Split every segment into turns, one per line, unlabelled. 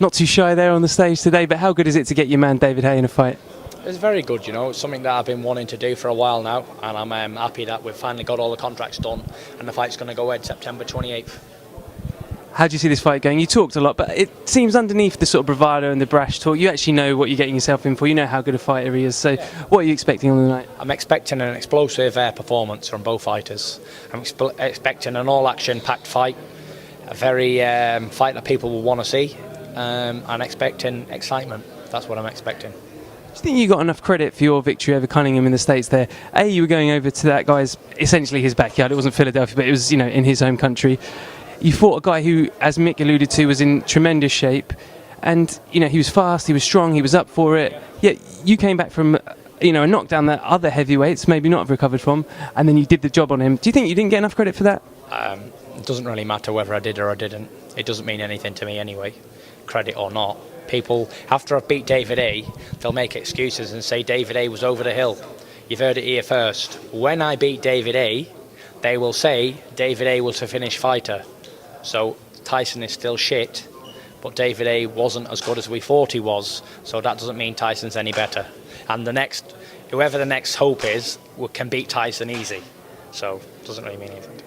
Not too shy there on the stage today, but how good is it to get your man David Haye in a fight?
It's very good, you know. It's something that I've been wanting to do for a while now, and I'm happy that we've finally got all the contracts done, and the fight's going to go ahead September 28th.
How do you see this fight going? You talked a lot, but it seems underneath the sort of bravado and the brash talk, you actually know what you're getting yourself in for. You know how good a fighter he is. So what are you expecting on the night?
I'm expecting an explosive performance from both fighters. I'm expecting an all-action packed fight, a very fight that people will want to see, and expecting excitement. That's what I'm expecting.
Do you think you got enough credit for your victory over Cunningham in the States there? You were going over to that guy's, essentially his backyard. It wasn't Philadelphia, but it was, in his home country. You fought a guy who, as Mick alluded to, was in tremendous shape, and he was fast, he was strong, he was up for it. Yet you came back from a knockdown that other heavyweights maybe not have recovered from, and then you did the job on him. Do you think you didn't get enough credit for that?
It doesn't really matter whether I did or I didn't. It doesn't mean anything to me anyway, credit or not. People, after I've beat David Haye, they'll make excuses and say David Haye was over the hill. You've heard it here first. When I beat David Haye, they will say David Haye was a finished fighter. So Tyson is still shit, but David Haye wasn't as good as we thought he was. So that doesn't mean Tyson's any better. And whoever the next hope is, can beat Tyson easy. So it doesn't really mean anything to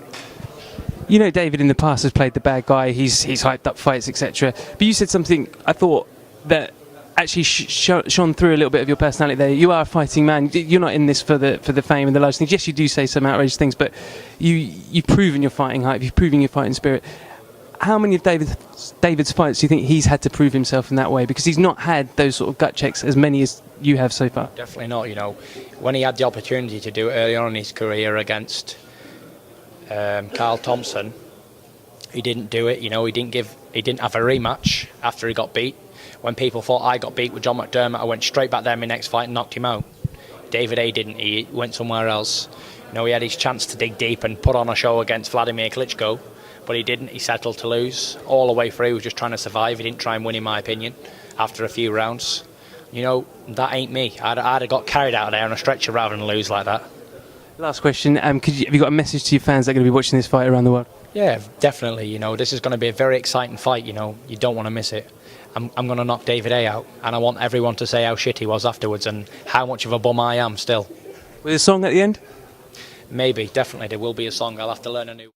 me.
David in the past has played the bad guy. He's hyped up fights, etc. But you said something I thought that actually shone through a little bit of your personality there. You are a fighting man. You're not in this for the fame and the large things. Yes, you do say some outrageous things, but you've proven your fighting hype. You've proven your fighting spirit. How many of David's fights do you think he's had to prove himself in that way? Because he's not had those sort of gut checks as many as you have so far.
Definitely not. When he had the opportunity to do it early on in his career against Carl Thompson, he didn't do it. He didn't have a rematch after he got beat. When people thought I got beat with John McDermott, I went straight back there in my next fight and knocked him out. David Haye didn't. He went somewhere else. He had his chance to dig deep and put on a show against Vladimir Klitschko, but he didn't. He settled to lose all the way through. He was just trying to survive. He didn't try and win, in my opinion, after a few rounds. That ain't me. I'd have got carried out of there on a stretcher rather than lose like that.
Last question. Have you got a message to your fans that are going to be watching this fight around the world?
Yeah, definitely. This is going to be a very exciting fight. You don't want to miss it. I'm going to knock David Haye out, and I want everyone to say how shit he was afterwards and how much of a bum I am still.
With a song at the end?
Maybe, definitely. There will be a song. I'll have to learn a new